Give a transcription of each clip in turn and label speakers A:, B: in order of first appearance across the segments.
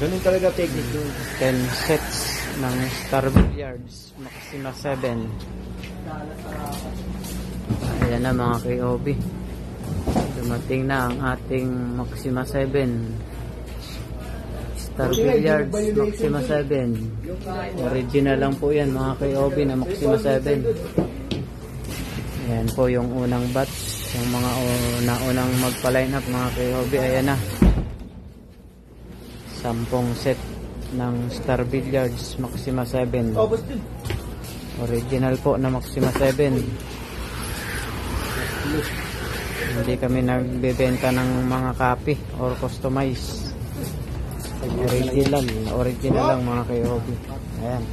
A: Ganun talaga technique doon.
B: 10 sets ng Star Billiards Maxima 7. Ayan na mga KOB, dumating na ang ating Maxima 7 Star Billiards Maxima 7. Original lang po yan mga KOB na Maxima 7. Ayan po yung unang batch, yung mga naunang magpa-line up mga KOB. Ayan na, 10 set ng Star Billiards Maxima 7. Original po na Maxima 7. Hindi kami nagbebenta ng mga copy or customize. Original lang mga KOB. Ayan,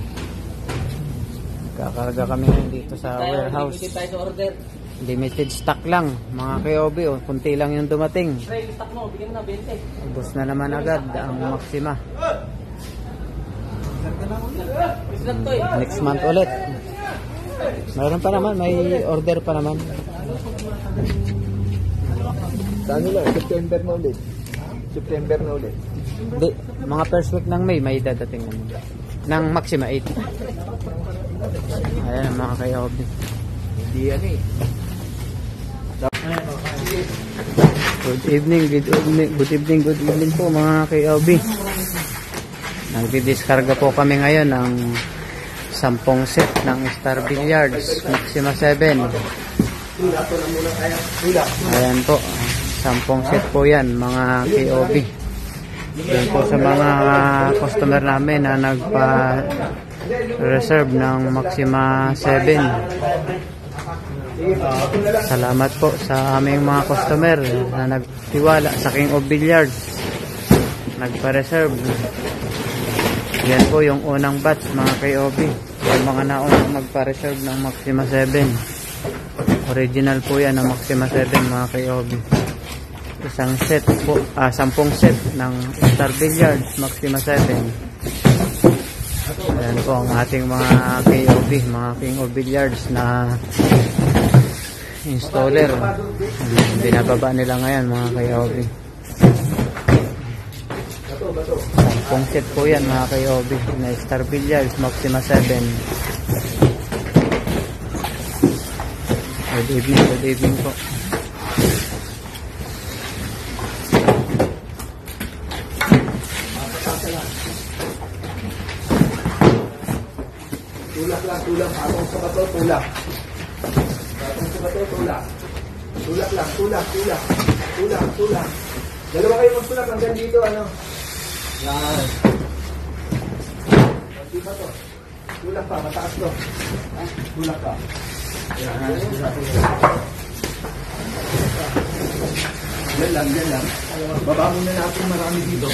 B: kakarga kami dito sa warehouse. Limited stock lang mga KOB. Kunti lang yung dumating. Ubus na naman agad ang Maxima. Next month ulit. Meron pa naman, may order pa naman.
A: Ano lang, September na ulit. September na ulit.
B: Di, mga first week ng May dadating naman ng Maxima 8. Ayan mga KOB.
A: Hindi yan eh.
B: Good evening po mga KOB. Nagdi-diskarga po kami ngayon ng 10 set ng Star Billiards Maxima 7. Ayan po, 10 set po yan mga KOB. Yan po sa mga customer namin na nagpa-reserve ng Maxima 7. Salamat po sa aming mga customer na nagtiwala sa King of Billiards, nagpa-reserve. Yan po yung unang batch mga KOB, yung mga naunang magpa-reserve ng Maxima 7. Original po yan ng Maxima 7 mga KOB. Isang set po, 10 set ng Star Billiards Maxima 7. Ayan po ang ating mga KOB, mga King of Billiards na installer. Binababa nila ngayon mga KOB. 10 set po yan mga KOB na Star Billiards Maxima 7. Good evening po.
A: Tulak lang, tulak. Patong sa bato, tulak. Patong sa bato, tulak. Tulak lang, tulak. Tulak. Dalawa kayo magtulak hanggang dito, ano? Yan. Di ba to? Tulak pa, mataas to. Tulak pa. Yan. Yan lang. Baba muna natin marami dito.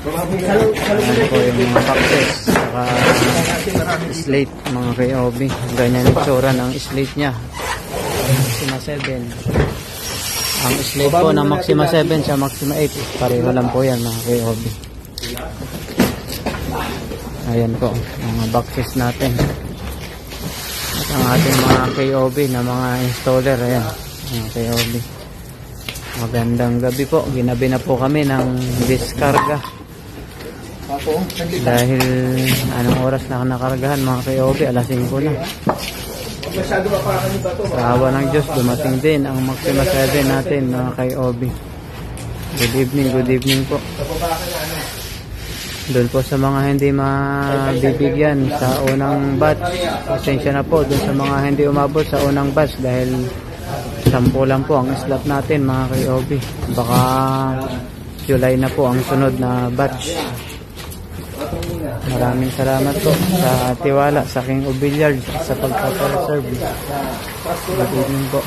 B: Ayan po yung mga boxes saka slate mga KOB. Ganyan yung tsura ng slate nya Maxima 7. Ang slate po ng Maxima 7 sa Maxima 8 pareho lang po yan mga KOB. Ayan po mga boxes natin at ang ating mga KOB na mga installer. Ayan mga KOB, magandang gabi po. Ginabi na po kami ng diskarga dahil anong oras na nakaragahan mga KOB, alas 5 na. Sa awa ng Diyos dumating din ang Maxima 7 natin mga KOB. Good evening po. Doon po sa mga hindi mabibigyan sa unang batch, pasensya na po doon sa mga hindi umabot sa unang batch dahil 10 lang po ang slot natin mga KOB. Baka July na po ang sunod na batch. Maraming salamat po sa tiwala sa King of Billiards sa pagpapareserve. Good evening po.